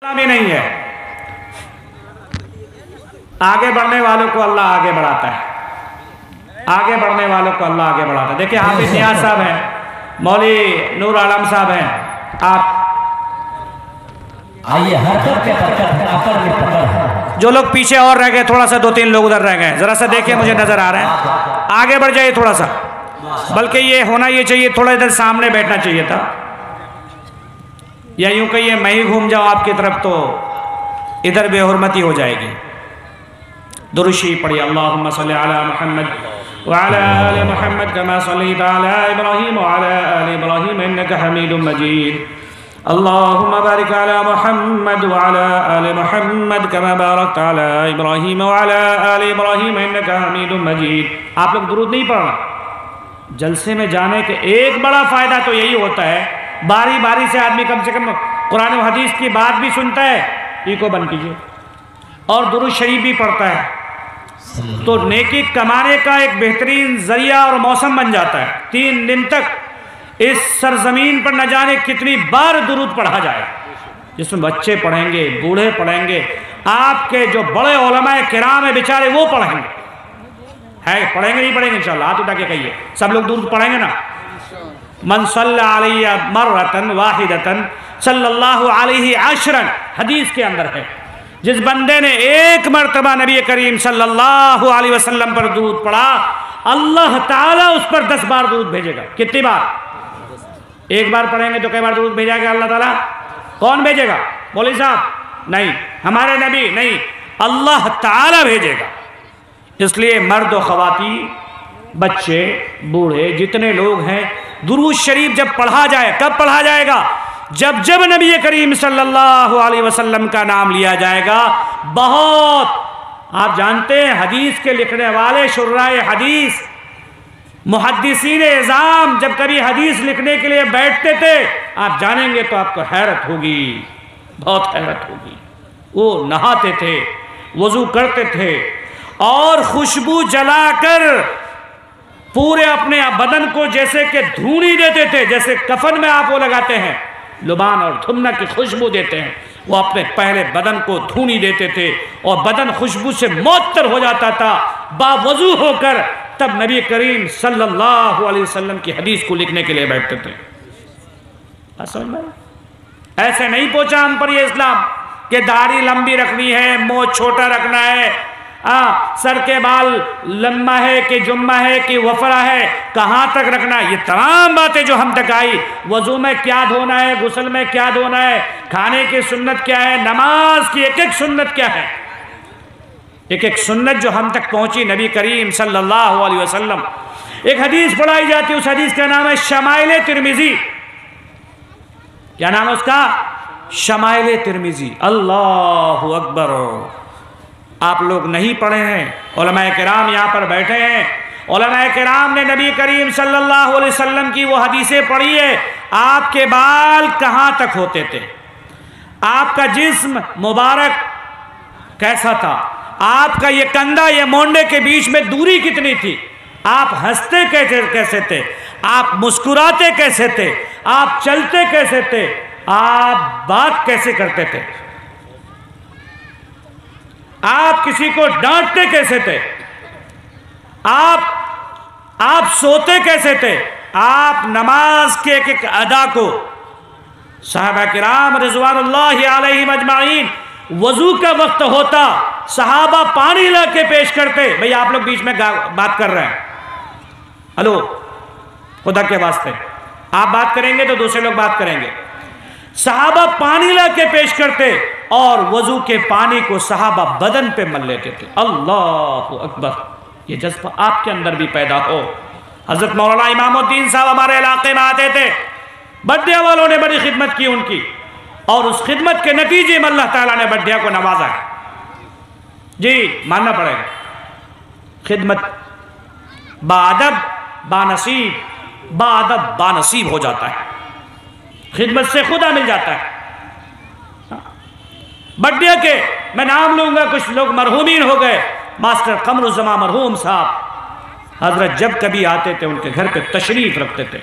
بھی نہیں ہے. آگے بڑھنے والوں کو اللہ آگے بڑھاتا ہے. آگے بڑھنے والوں کو اللہ آگے بڑھاتا ہے. دیکھیں حافظ نیاز صاحب ہیں, مولوی نور عالم صاحب ہیں. آپ آئیے حرکت کے پکڑ جو لوگ پیچھے اور رہ گئے, تھوڑا سا 2-3 لوگ ادھر رہ گئے, ذرا سا دیکھیں, مجھے نظر آ رہے ہیں. آگے بڑھ جائیے تھوڑا سا, بلکہ یہ ہونا یہ چاہیے تھوڑا ادھر سامنے بیٹھنا چاہیے تھا, یا یوں کہیے میں ہی گھوم جاؤں آپ کی طرف تو ادھر بے حرمتی ہو جائے گی. درود شریف پڑھیے. اللہم صلی علی محمد وعلی آل محمد کما صلیت علی ابراہیم وعلی آل ابراہیم انک حمید مجید. اللہم بارک علی محمد وعلی آل محمد کما بارکت علی ابراہیم وعلی آل ابراہیم انک حمید مجید. آپ لوگ درود نہیں پڑھنا. جلسے میں جانے کے ایک بڑا فائدہ تو یہی ہوتا ہے, باری باری سے آدمی کم سے کم قرآن و حدیث کی بات بھی سنتا ہے, ایکو بند کیجئے, اور درود شریف بھی پڑھتا ہے, تو نیکی کمانے کا ایک بہترین ذریعہ اور موسم بن جاتا ہے. 3 دن تک اس سرزمین پر نہ جانے کتنی بار درود پڑھا جائے, جس میں بچے پڑھیں گے, بوڑھے پڑھیں گے, آپ کے جو بڑے علماء کرام ہیں بیچارے وہ پڑھیں گے. ہے پڑھیں گے نہیں پڑھیں گے انشاءاللہ؟ ہاتھ اٹھا کے کہیے, سب لوگ درود پڑھیں گے نا؟ من صلی علی مرتن واحدتن صلی اللہ علیہ عشرن, حدیث کے اندر ہے, جس بندے نے ایک مرتبہ نبی کریم صلی اللہ علیہ وسلم پر درود پڑھا, اللہ تعالیٰ اس پر 10 بار درود بھیجے گا. کتنی بار؟ ایک بار پڑھیں گے تو کئی بار درود بھیجا گا اللہ تعالیٰ؟ کون بھیجے گا؟ مولوی صاحب نہیں, ہمارے نبی نہیں, اللہ تعالیٰ بھیجے گا. اس لیے مرد و خواتین, بچے, بوڑھے, جتنے لوگ ہیں, درود شریف جب پڑھا جائے, کب پڑھا جائے گا؟ جب نبی کریم صلی اللہ علیہ وسلم کا نام لیا جائے گا. بہت, آپ جانتے ہیں حدیث کے لکھنے والے شراح حدیث, محدثین اعظام جب کبھی حدیث لکھنے کے لیے بیٹھتے تھے, آپ جانیں گے تو آپ کو حیرت ہوگی, بہت حیرت ہوگی. وہ نہاتے تھے, وضو کرتے تھے, اور خوشبو جلا کر پورے اپنے بدن کو جیسے کہ دھونی دیتے تھے, جیسے کفن میں آپ وہ لگاتے ہیں, لبان اور دھمنا کی خوشبو دیتے ہیں, وہ اپنے پہلے بدن کو دھونی دیتے تھے, اور بدن خوشبو سے معطر ہو جاتا تھا باوضو ہو کر. تب نبی کریم صلی اللہ علیہ وسلم کی حدیث کو لکھنے کے لیے بیٹھتے تھے. ایسے نہیں پہنچا ہم پر یہ اسلام کہ داڑھی لمبی رکھنی ہے, منہ چھوٹا رکھنا ہے, سر کے بال لمبا ہے کہ جمہ ہے کہ وفرا ہے, کہاں تک رکھنا. یہ تمام باتیں جو ہم تک آئی, وضو میں کیا دھونا ہے, غسل میں کیا دھونا ہے, کھانے کی سنت کیا ہے, نماز کی ایک ایک سنت کیا ہے, ایک ایک سنت جو ہم تک پہنچی نبی کریم صلی اللہ علیہ وسلم. ایک حدیث پڑھائی جاتی ہے, اس حدیث کا نام ہے شمائل ترمذی. کیا نام ہے اس کا؟ شمائل ترمذی. اللہ اکبر. آپ لوگ نہیں پڑھے ہیں, علماء کرام یہاں پر بیٹھے ہیں, علماء کرام نے نبی کریم صلی اللہ علیہ وسلم کی وہ حدیثیں پڑھی ہے. آپ کے بال کہاں تک ہوتے تھے, آپ کا جسم مبارک کیسا تھا, آپ کا یہ کندھا یہ مونڈے کے بیچ میں دوری کتنی تھی, آپ ہنستے کیسے تھے, آپ مسکراتے کیسے تھے, آپ چلتے کیسے تھے, آپ بات کیسے کرتے تھے, آپ کسی کو ڈانٹتے کیسے تھے, آپ سوتے کیسے تھے, آپ نماز کے ایک ایک ادا کو, صحابہ کرام رضوان اللہ علیہم اجمعین, وضو کا وقت ہوتا صحابہ پانی لا کے پیش کرتے. بھئی آپ لوگ بیچ میں بات کر رہے ہیں, ہلو, خدا کے واسطے آپ بات کریں گے تو دوسرے لوگ بات کریں گے. صحابہ پانی لا کے پیش کرتے, اور وضو کے پانی کو صحابہ بدن پہ مل لیتے تھے. اللہ اکبر. یہ جذبہ آپ کے اندر بھی پیدا ہو. حضرت مولانا امام الدین صاحب ہمارے علاقے میں آتے تھے, بڈیا والوں نے بڑی خدمت کی ان کی, اور اس خدمت کے نتیجے میں اللہ تعالیٰ نے بڈیا کو نوازا ہے. جی ماننا پڑے گا, خدمت بادب بانصیب, بادب بانصیب ہو جاتا ہے, خدمت سے خدا مل جاتا ہے. بڈیا کے میں نام لوں گا, کچھ لوگ مرحومین ہو گئے, ماسٹر قمر الزمان مرحوم صاحب, حضرت جب کبھی آتے تھے ان کے گھر پہ تشریف رکھتے تھے,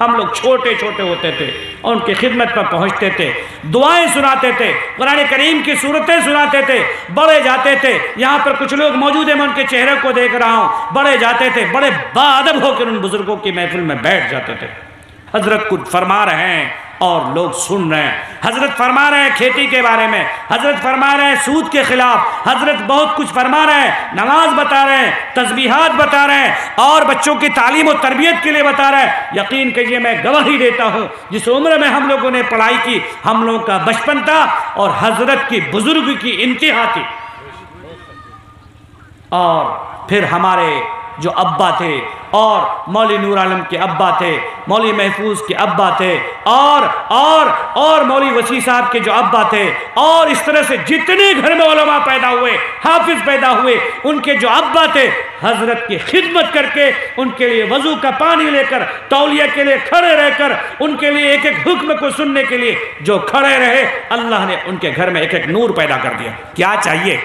ہم لوگ چھوٹے چھوٹے ہوتے تھے اور ان کی خدمت پر پہنچتے تھے، دعائیں سناتے تھے، قرآن کریم کی صورتیں سناتے تھے، بڑے جاتے تھے۔ یہاں پر کچھ لوگ موجود ہیں، میں ان کے چہرے کو دیکھ رہا ہوں، بڑے جاتے تھے، بڑے باادب ہو کر ان بزرگوں کی محفل میں بیٹھ جاتے تھے۔ حضرت کچھ فرما رہے ہیں اور لوگ سن رہے ہیں۔ حضرت فرما رہے ہیں کھیتی کے بارے میں، حضرت فرما رہے ہیں سود کے خلاف، حضرت بہت کچھ فرما رہے ہیں، نماز بتا رہے ہیں، تسبیحات بتا رہے ہیں، اور بچوں کی تعلیم و تربیت کے لیے بتا رہے ہیں۔ یقین کیجئے میں گواہی دیتا ہوں، جس عمر میں ہم لوگوں نے پڑھائی کی، ہم لوگوں کا بچپن تھا اور حضرت کی بزرگ کی انتہا تھی۔ اور پھر ہمارے جو ابا تھے، اور مولوی نور عالم کے ابا تھے، مولوی محفوظ کے ابا تھے، اور مولوی وسیع صاحب کے جو ابا تھے، اور اس طرح سے جتنے گھر میں علماء پیدا ہوئے، حافظ پیدا ہوئے، ان کے جو ابا تھے، حضرت کی خدمت کر کے، ان کے لیے وضو کا پانی لے کر، تولیہ کے لیے کھڑے رہ کر، ان کے لیے ایک ایک حکم کو سننے کے لیے جو کھڑے رہے، اللہ نے ان کے گھر میں ایک ایک نور پیدا کر دیا۔ کیا چاہیے؟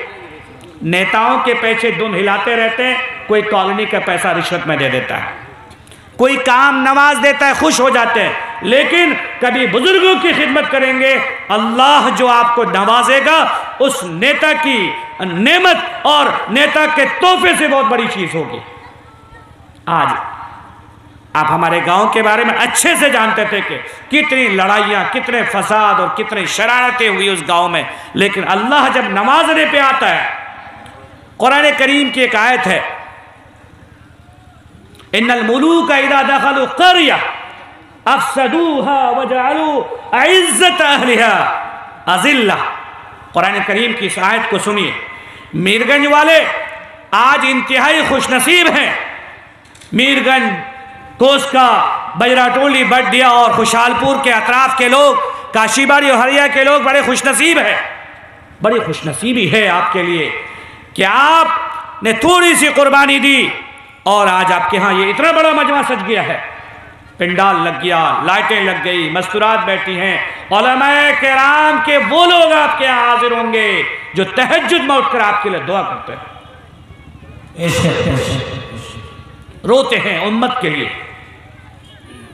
نیتاؤں کے پیچھے دم ہلاتے رہتے ہیں، کوئی کالونی کا پیسہ رشوت میں دے دیتا ہے، کوئی کام نواز دیتا ہے، خوش ہو جاتے ہیں، لیکن کبھی بزرگوں کی خدمت کریں گے، اللہ جو آپ کو نوازے گا اس نیتا کی نعمت اور نیتا کے تحفے سے بہت بڑی چیز ہوگی۔ آج آپ ہمارے گاؤں کے بارے میں اچھے سے جانتے تھے کہ کتنی لڑائیاں، کتنے فساد اور کتنی شرارتیں ہوئی اس گاؤں میں، لیکن اللہ جب نوازنے پہ آتا ہے، قرآن کریم کی ایک آیت ہے، ان الملوک اذا دخلوا قریہ افسدوها وجعلوا اعزت اہلها اذلہ۔ قرآن کریم کی اس آیت کو سنیے۔ میرگنج والے آج انتہائی خوش نصیب ہیں۔ میرگنج، کوسکا، بجرا ٹولی، بڈیا اور خوشحال پور کے اطراف کے لوگ، کاشی باری اور ہریا کے لوگ بڑے خوش نصیب ہیں۔ بڑی خوش نصیبی ہے آپ کے لیے کہ آپ نے تھوڑی سی قربانی دی اور آج آپ کے ہاں یہ اتنا بڑا مجمع سج گیا ہے، پنڈال لگ گیا، لائٹیں لگ گئی، مستورات بیٹھی ہیں، علماء کرام کے وہ لوگ آپ کے ہاں حاضر ہوں گے جو تہجد میں اٹھ کر آپ کے لیے دعا کرتے ہیں، روتے ہیں امت کے لیے،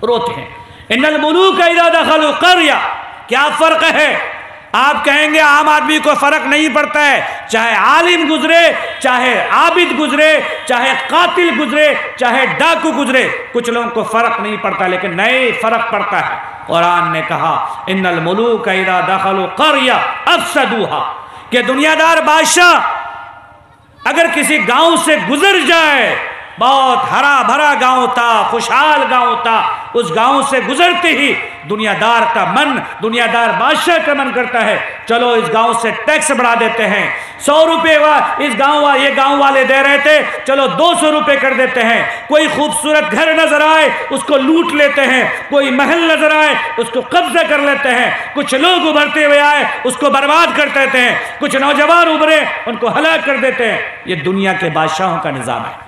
روتے ہیں۔ ان الملوک اذا دخلوا قریہ، کیا فرق ہے؟ آپ کہیں گے عام آدمی کو فرق نہیں پڑتا ہے، چاہے عالم گزرے، چاہے عابد گزرے، چاہے قاتل گزرے، چاہے ڈاکو گزرے، کچھ لوگوں کو فرق نہیں پڑتا، لیکن نہیں فرق پڑتا ہے۔ قرآن نے کہا ان الملوک اذا دخلوا قریہ افسدوها، کہ دنیا دار بادشاہ اگر کسی گاؤں سے گزر جائے، بہت ہرا بھرا گاؤں تھا، خوشحال گاؤں تھا، اس گاؤں سے گزرتے ہی دنیا دار کا من، دنیا دار بادشاہ کا من کرتا ہے چلو اس گاؤں سے ٹیکس بڑھا دیتے ہیں، 100 روپے اس یہ گاؤں والے دے رہے تھے، چلو 200 روپے کر دیتے ہیں۔ کوئی خوبصورت گھر نظر آئے اس کو لوٹ لیتے ہیں، کوئی محل نظر آئے اس کو قبضہ کر لیتے ہیں، کچھ لوگ ابھرتے ہوئے آئے اس کو برباد کر دیتے ہیں، کچھ نوجوان ابھرے ان کو ہلاک کر دیتے ہیں۔ یہ دنیا کے بادشاہوں کا نظام ہے۔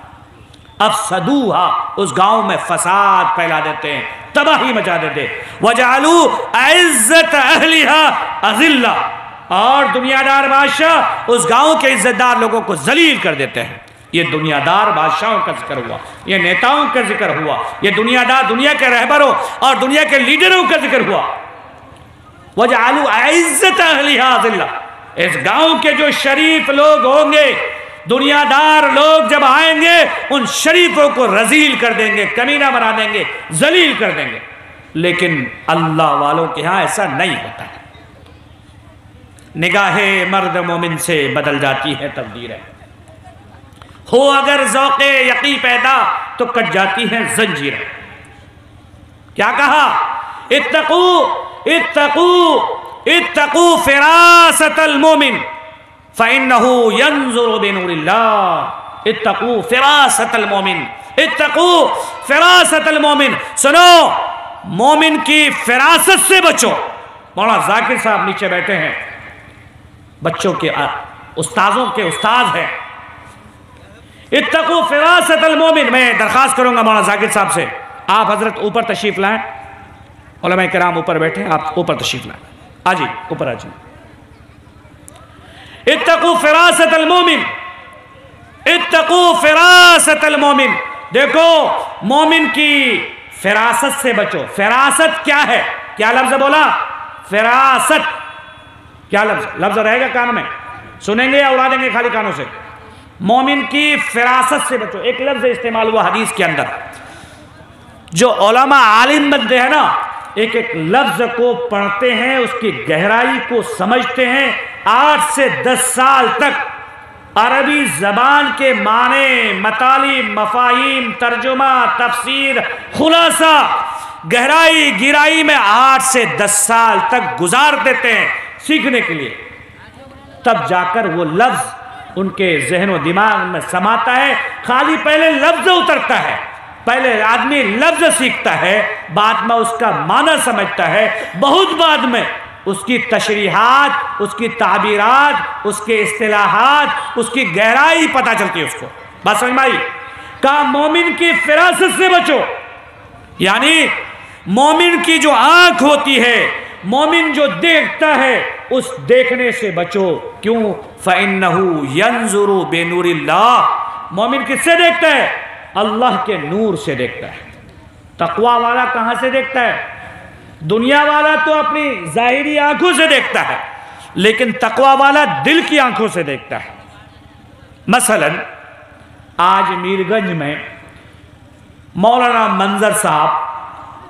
افسدوہا، اس گاؤں میں فساد پھیلا دیتے ہیں، تباہی مچا دیتے ہیں، وجعلوا عزت اہلہا اذلہ، اور دنیا دار بادشاہ اس گاؤں کے عزت دار لوگوں کو ذلیل کر دیتے ہیں۔ یہ دنیا دار بادشاہوں کا ذکر ہوا، یہ نیتاؤں کا ذکر ہوا، یہ دنیا کے رہبروں اور دنیا کے لیڈروں کا ذکر ہوا۔ وجعلوا عزت اہلہا اذلہ، اس گاؤں کے جو شریف لوگ ہوں گے، دنیا دار لوگ جب آئیں گے ان شریفوں کو رذیل کر دیں گے، کمینہ بنا دیں گے، ذلیل کر دیں گے۔ لیکن اللہ والوں کے ہاں ایسا نہیں ہوتا ہے۔ نگاہ مرد مومن سے بدل جاتی ہے تقدیریں، ہو اگر ذوق یقین پیدا تو کٹ جاتی ہیں زنجیریں۔ کیا کہا؟ اتقوا فراست المومن فَإِنَّهُ يَنْظُرُ بِنُورِ اللَّهِ۔ اتقوا فراست المومن، اتقوا فراست المومن، سنو مومن کی فراست سے بچو۔ مولانا ذاکر صاحب نیچے بیٹھے ہیں، بچوں کے استاذوں کے استاذ ہیں۔ اتقوا فراست المومن، میں درخواست کروں گا مولانا ذاکر صاحب سے، آپ حضرت اوپر تشریف لائیں، علماء کرام اوپر بیٹھے ہیں، آپ اوپر تشریف لائیں، آجی اوپر آجی۔ اتقوا فراست المومن، اتقوا فراست المومن، دیکھو مومن کی فراست سے بچو۔ فراست کیا ہے؟ کیا لفظ بولا؟ فراست کیا لفظ؟ لفظ رہے گا کان میں، سنیں گے یا اڑا دیں گے خالی کانوں سے؟ مومن کی فراست سے بچو۔ ایک لفظ استعمال ہوا حدیث کے اندر، جو علماء عالم بنتے ہیں نا، ایک ایک لفظ کو پڑھتے ہیں، اس کی گہرائی کو سمجھتے ہیں، 8 سے 10 سال تک عربی زبان کے معنی، مطالب، مفاہیم، ترجمہ، تفسیر، خلاصہ، گہرائی گہرائی میں 8 سے 10 سال تک گزار دیتے ہیں سیکھنے کے لیے، تب جا کر وہ لفظ ان کے ذہن و دماغ میں سماتا ہے۔ خالی پہلے لفظ اترتا ہے، پہلے آدمی لفظ سیکھتا ہے، بعد میں اس کا معنی سمجھتا ہے، بہت بعد میں اس کی تشریحات، اس کی تعبیرات، اس کے اصطلاحات، اس کی گہرائی پتہ چلتی ہے اس کو۔ بات سمجھ میں آئی؟ کہا مومن کی فراست سے بچو، یعنی مومن کی جو آنکھ ہوتی ہے، مومن جو دیکھتا ہے، اس دیکھنے سے بچو۔ کیوں؟ فَإِنَّهُ يَنْظُرُ بِنُورِ اللَّهِ۔ مومن کس سے دیکھتا ہے؟ اللہ کے نور سے دیکھتا ہے۔ تقوی والا کہاں سے دیکھتا ہے؟ دنیا والا تو اپنی ظاہری آنکھوں سے دیکھتا ہے، لیکن تقوی والا دل کی آنکھوں سے دیکھتا ہے۔ مثلا آج میرگنج میں مولانا منظر صاحب،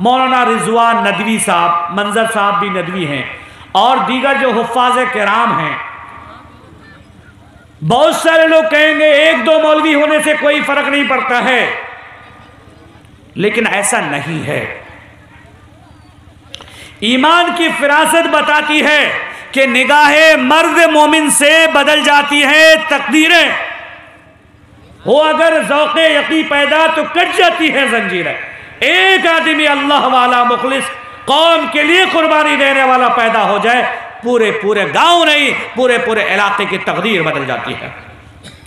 مولانا رضوان ندوی صاحب، منظر صاحب بھی ندوی ہیں، اور دیگر جو حفاظ کرام ہیں، بہت سارے لوگ کہیں گے 1-2 مولوی ہونے سے کوئی فرق نہیں پڑتا ہے، لیکن ایسا نہیں ہے۔ ایمان کی فراست بتاتی ہے کہ نگاہ مرد مومن سے بدل جاتی ہے تقدیریں، ہو اگر ذوق یقین پیدا تو کٹ جاتی ہے زنجیریں۔ ایک آدمی اللہ والا مخلص قوم کے لیے قربانی دینے والا پیدا ہو جائے، پورے گاؤں نہیں، پورے علاقے کی تقدیر بدل جاتی ہے۔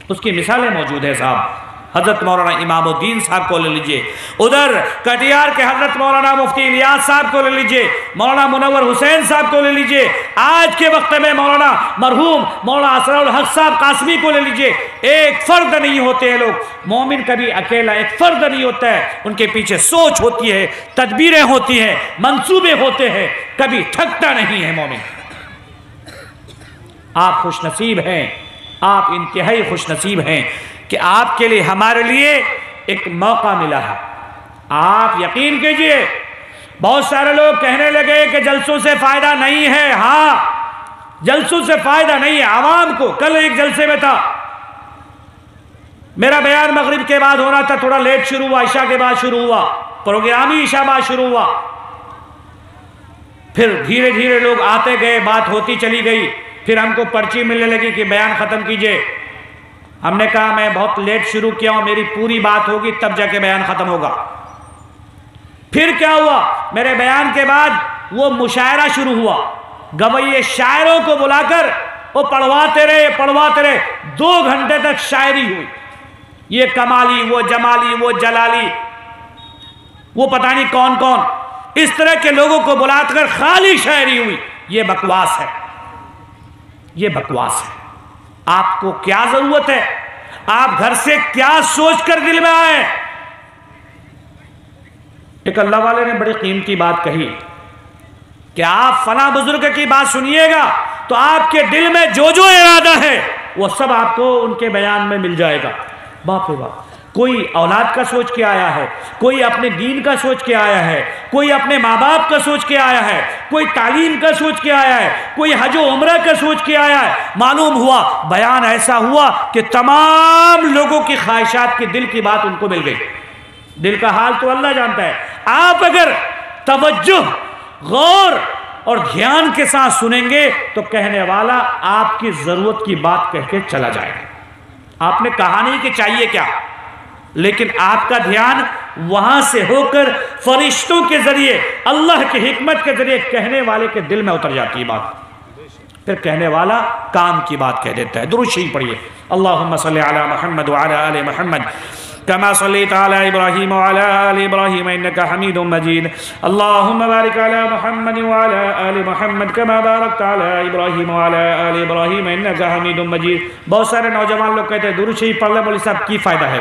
اس کی مثالیں موجود ہیں صاحب۔ حضرت مولانا امام الدین صاحب کو لے لیجئے، ادھر کٹیہار کے حضرت مولانا مفتی الیاس صاحب کو لے لیجئے، مولانا منور حسین صاحب کو لے لیجئے، آج کے وقت میں مولانا مرحوم مولانا اسرار الحق صاحب قاسمی کو لے لیجئے۔ ایک فرد نہیں ہوتے ہیں لوگ، مومن کبھی اکیلا ایک فرد نہیں ہوتا ہے، ان کے پیچھے سوچ ہوتی ہے، تدبیریں ہوتی ہیں، منصوبے ہوتے ہیں، کبھی تھکتا نہیں ہے مومن۔ آپ خوش نصیب ہیں، آپ انتہائی خوش نصیب ہیں کہ آپ کے لیے ہمارے لیے ایک موقع ملا ہے۔ آپ یقین کیجئے، بہت سارے لوگ کہنے لگے کہ جلسوں سے فائدہ نہیں ہے۔ ہاں، جلسوں سے فائدہ نہیں ہے عوام کو۔ کل ایک جلسے میں تھا، میرا بیان مغرب کے بعد ہونا تھا، تھوڑا لیٹ شروع ہوا، عشاء کے بعد شروع ہوا، پروگرام ہی عشاء بعد شروع ہوا۔ پھر دھیرے دھیرے لوگ آتے گئے، بات ہوتی چلی گئی، پھر ہم کو پرچی ملنے لگی کہ بیان ختم کیجئے۔ ہم نے کہا میں بہت لیٹ شروع کیا ہوں، میری پوری بات ہوگی تب جا کے بیان ختم ہوگا۔ پھر کیا ہوا؟ میرے بیان کے بعد وہ مشاعرہ شروع ہوا، گویے شاعروں کو بلا کر وہ پڑھواتے رہے 2 گھنٹے تک شاعری ہوئی، یہ کمالی، وہ جمالی، وہ جلالی، وہ پتہ نہیں کون کون، اس طرح کے لوگوں کو بلا کر خالی شاعری ہوئی۔ یہ بکواس ہے، یہ بکواس ہے۔ آپ کو کیا ضرورت ہے؟ آپ گھر سے کیا سوچ کر دل میں آئے؟ ایک اللہ والے نے بڑی قیمتی بات کہی کہ آپ فلاں بزرگ کی بات سنیے گا تو آپ کے دل میں جو ارادہ ہے وہ سب آپ کو ان کے بیان میں مل جائے گا۔ باپ رے باپ، کوئی اولاد کا سوچ کے آیا ہے، کوئی اپنے دین کا سوچ کے آیا ہے، کوئی اپنے ماں باپ کا سوچ کے آیا ہے، کوئی تعلیم کا سوچ کے آیا ہے، کوئی حج و عمرہ کا سوچ کے آیا ہے۔ معلوم ہوا بیان ایسا ہوا کہ تمام لوگوں کی خواہشات کی دل کی بات ان کو مل گئی۔ دل کا حال تو اللہ جانتا ہے۔ آپ اگر توجہ، غور اور دھیان کے ساتھ سنیں گے تو کہنے والا آپ کی ضرورت کی بات کہہ کے چلا جائے گا۔ آپ نے کہا نہیں کہ چاہیے کیا، لیکن آپ کا دھیان وہاں سے ہو کر فرشتوں کے ذریعے، اللہ کی حکمت کے ذریعے کہنے والے کے دل میں اتر جاتی ہے بات، پھر کہنے والا کام کی بات کہہ دیتا ہے۔ درود شریف پڑھیے، اللہم صلی علی محمد وعلی آل محمد كما صليت على إبراهيم وعلى آل إبراهيم إنك حميد مجيد اللهم بارك على محمد وعلى آل محمد كما باركت على إبراهيم وعلى آل إبراهيم إنك حميد مجيد۔ بہت سارے نوجوان لوگ کہتے ہیں درود شریف پڑھ لیں، مولوی صاحب کی فائدہ ہے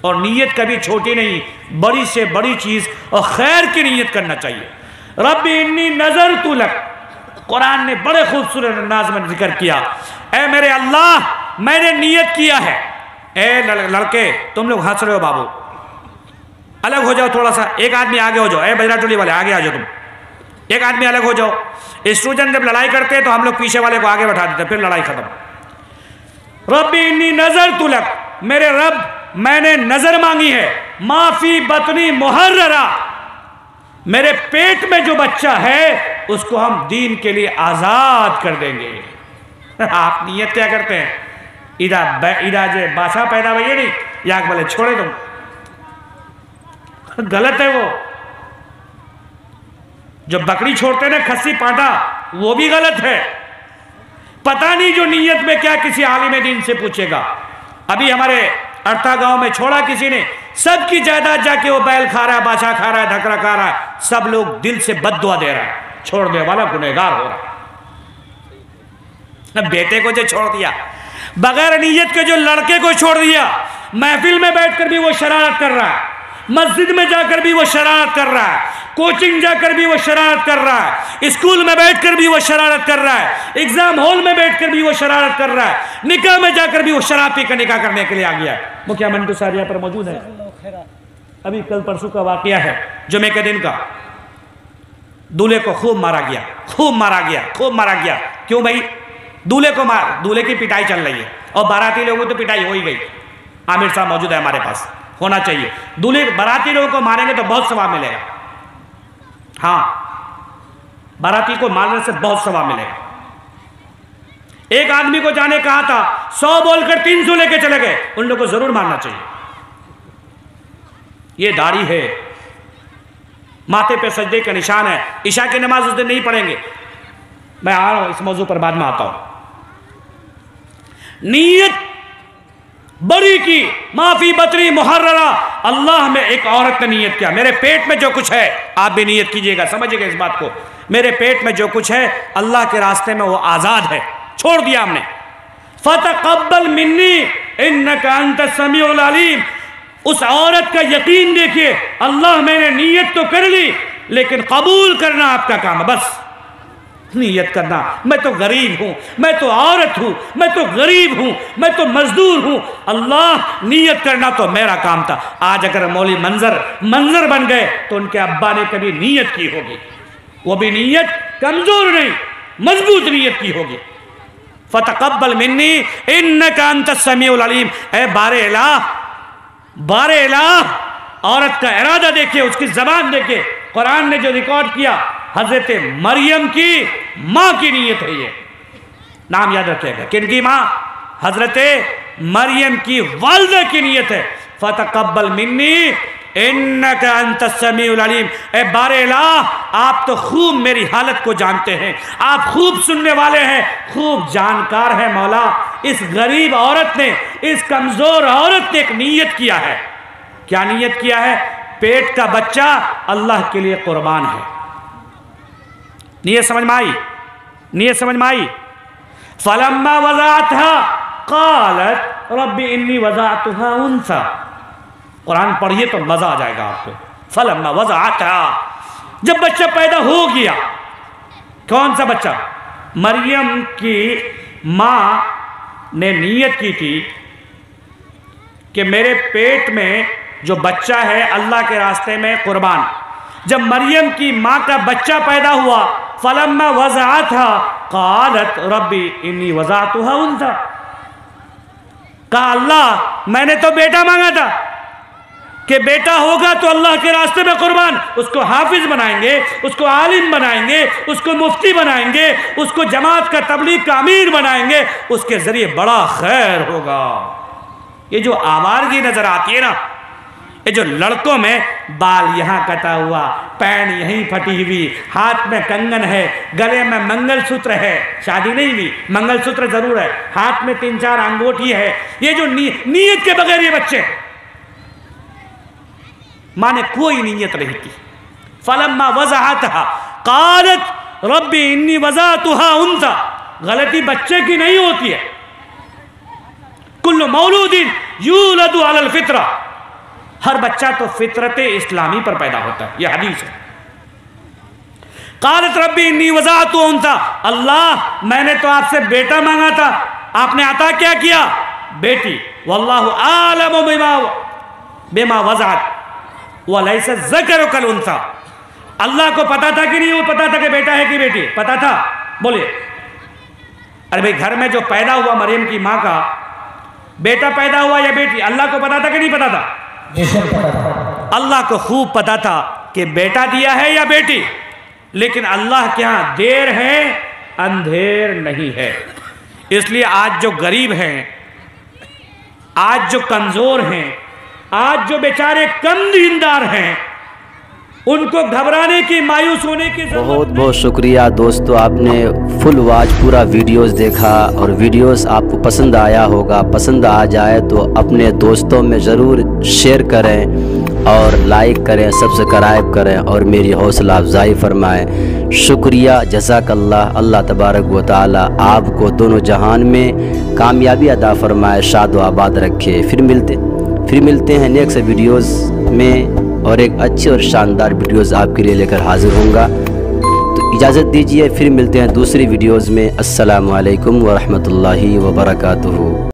اور نیت کبھی چھوٹی نہیں، بڑی سے بڑی چیز اور خیر کی نیت کرنا چاہیے۔ رب انی نظرت لک، قرآن نے بڑے خوبصورت انداز میں ذکر کیا، اے میرے اللہ میں نے نیت کیا ہے۔ اے لڑکے تم لوگ ہنس رہے ہو، بابو الگ ہو جاؤ تھوڑا سا، ایک آدمی آگے ہو جاؤ، اے بجرا ٹولی والے آگے آ جاؤ، تم ایک آدمی الگ ہو جاؤ۔ اسٹوڈنٹ جب لڑائی کرتے ہیں تو ہم لوگ پیچھے والے کو آگے بٹھا دیتے ہیں، پھر لڑائی ختم۔ رب انی نظرت لک، میرے رب میں نے نظر مانگی ہے، ما فی بطنی محررہ، میرے پیٹ میں جو بچہ ہے اس کو ہم دین کے لیے آزاد کر دیں گے۔ آپ نیت کیا کرتے ہیں؟ ادا جے بادشاہ پیدا ہوئی ہے نہیں یا بولے چھوڑے تم، غلط ہے وہ۔ جو بکری چھوڑتے نا کھسی پانٹا، وہ بھی غلط ہے۔ پتہ نہیں جو نیت میں کیا، کسی عالم دین سے پوچھے گا۔ ابھی ہمارے ارتھا گاؤں میں چھوڑا کسی نے، سب کی جائیداد جا کے وہ بیل کھا رہا ہے، بادشاہ کھا رہا ہے، دھکرا کھا رہا ہے، سب لوگ دل سے بد دعا دے رہا ہے، چھوڑنے والا گنہگار ہو رہا ہے۔ بیٹے کو جو چھوڑ دیا، بغیر نیت کے جو لڑکے کو چھوڑ دیا، محفل میں بیٹھ کر بھی وہ شرارت کر رہا ہے، مسجد میں جا کر بھی وہ شرارت کر رہا ہے، کوچنگ جا کر بھی وہ شرارت کر رہا ہے، اسکول میں بیٹھ کر بھی وہ شرارت کر رہا ہے، ایگزام ہال میں بیٹھ کر بھی وہ شرارت کر رہا ہے، نکاح میں جا کر بھی وہ شراب پی کر نکاح کرنے کے لیے آ گیا ہے۔ مکھیا منٹو صاحب یہاں پر موجود ہے، ابھی کل پرسوں کا واقعہ ہے، جمعے کے دن کا، دولہے کو خوب مارا گیا، خوب مارا گیا، خوب مارا گیا۔ کیوں بھائی؟ دولہے کو دولہے کی پٹائی چل رہی ہے اور باراتی لوگوں تو پٹائی ہو ہی گئی۔ عامر صاحب موجود ہے ہمارے پاس، ہونا چاہیے۔ دولہے باراتی لوگوں کو ماریں گے تو بہت ثواب ملے گا۔ ہاں، باراتی کو مارنے سے بہت ثواب ملے گا۔ ایک آدمی کو جانے کہا تھا، 100 بول کر 300 لے کے چلے گئے، ان لوگوں کو ضرور مارنا چاہیے۔ یہ داڑھی ہے، ماتھے پہ سجدے کا نشان ہے، عشاء کی نماز اس دن نہیں پڑھیں گے۔ میں آ رہا ہوں، اس موضوع پر بعد میں آتا ہوں۔ نیت بڑی کی، ما فی بطنی محررہ، اللہ میں ایک عورت نے نیت کیا، میرے پیٹ میں جو کچھ ہے، آپ بھی نیت کیجئے گا، سمجھے گا اس بات کو، میرے پیٹ میں جو کچھ ہے اللہ کے راستے میں وہ آزاد ہے، چھوڑ دیا ہم نے۔ فتقبل منی انک انت السمیع العلیم، اس عورت کا یقین دیکھیے، اللہ میں نے نیت تو کر لی لیکن قبول کرنا آپ کا کام ہے۔ بس نیت کرنا، میں تو غریب ہوں، میں تو عورت ہوں، میں تو غریب ہوں، میں تو مزدور ہوں، اللہ نیت کرنا تو میرا کام تھا۔ آج اگر مولوی منظر بن گئے تو ان کے ابا نے کبھی نیت کی ہوگی، وہ بھی نیت کمزور نہیں، مضبوط نیت کی ہوگی۔ فتقبل منی انک انت السمیع العلیم، اے بار الہ، عورت کا ارادہ دیکھیں، اس کی زبان دیکھیں، قرآن نے جو ریکارڈ کیا، حضرت مریم کی ماں کی نیت ہے، یہ نام یاد رکھے گا، کن کی ماں؟ حضرت مریم کی والدہ کی نیت ہے۔ فتقبل منی انک انت السمیع العلیم، اے بار الہ آپ تو خوب میری حالت کو جانتے ہیں، آپ خوب سننے والے ہیں، خوب جانکار ہیں مولا۔ اس غریب عورت نے، اس کمزور عورت نے ایک نیت کیا ہے۔ کیا نیت کیا ہے؟ پیٹ کا بچہ اللہ کے لیے قربان ہے۔ نیت سمجھ میں آئی؟ نیت سمجھ میں آئی؟ فلما وضعتها قالت رب انی وضعتها انثى، قرآن پڑھیے تو مزہ آ جائے گا آپ کو۔ فلما وضعتها، جب بچہ پیدا ہو گیا، کون سا بچہ؟ مریم کی ماں نے نیت کی تھی کہ میرے پیٹ میں جو بچہ ہے اللہ کے راستے میں قربان۔ جب مریم کی ماں کا بچہ پیدا ہوا، فلما وضعتها قالت ربی انی وضعتها انثى، کہا اللہ میں نے تو بیٹا مانگا تھا کہ بیٹا ہوگا تو اللہ کے راستے میں قربان، اس کو حافظ بنائیں گے، اس کو عالم بنائیں گے، اس کو مفتی بنائیں گے، اس کو جماعت کا تبلیغ کا امیر بنائیں گے، اس کے ذریعے بڑا خیر ہوگا۔ یہ جو آوارگی نظر آتی ہے نا، یہ جو لڑکوں میں بال یہاں کٹا ہوا، پین یہیں پھٹی ہوئی، ہاتھ میں کنگن ہے، گلے میں منگل سوتر ہے، شادی نہیں ہوئی، منگل سوتر ضرور ہے، ہاتھ میں 3-4 انگوٹھی ہے، یہ جو نیت کے بغیر یہ بچے، ماں نے کوئی نیت نہیں کی۔ فلما وضعتها قالت رب انی وضعتها انثى، غلطی بچے کی نہیں ہوتی ہے۔ کل مولود یولد علی الفطرہ، ہر بچہ تو فطرت اسلامی پر پیدا ہوتا ہے، یہ حدیث ہے۔ قالت ربی انی وضعت انثی، اللہ میں نے تو آپ سے بیٹا مانگا تھا، آپ نے عطا کیا کیا؟ بیٹی۔ واللہ اعلم بما وضعت ولیس الذکر کالانثی، اللہ کو پتا تھا کہ نہیں؟ وہ پتا تھا کہ بیٹا ہے کہ بیٹی؟ پتا تھا؟ بولے۔ ارے بھئی گھر میں جو پیدا ہوا مریم کی ماں کا، بیٹا پیدا ہوا یا بیٹی، اللہ کو پتا تھا کہ نہیں پتا تھا؟ اللہ کو خوب پتا تھا کہ بیٹا دیا ہے یا بیٹی، لیکن اللہ کے ہاں دیر ہے اندھیر نہیں ہے۔ اس لیے آج جو غریب ہیں، آج جو کمزور ہیں، آج جو بیچارے کم دیندار ہیں، ان کو گھبرانے کی، مایوس ہونے کی ضرورت بہت بہت شکریہ دوستو، آپ نے فل واچ پورا ویڈیوز دیکھا اور ویڈیوز آپ کو پسند آیا ہوگا۔ پسند آ جائے تو اپنے دوستوں میں ضرور شیئر کریں اور لائک کریں، سبسکرائب کریں اور میری حوصلہ افزائی فرمائیں۔ شکریہ، جزاک اللہ۔ اللہ تبارک و تعالی آپ کو دونوں جہان میں کامیابی عطا فرمائے، شاد و آباد رکھے۔ پھر ملتے ہیں نیکسٹ ویڈیوز میں، اور ایک اچھے اور شاندار ویڈیوز آپ کے لیے لے کر حاضر ہوں گا۔ تو اجازت دیجیے، پھر ملتے ہیں دوسری ویڈیوز میں۔ السلام علیکم ورحمۃ اللہ وبرکاتہ۔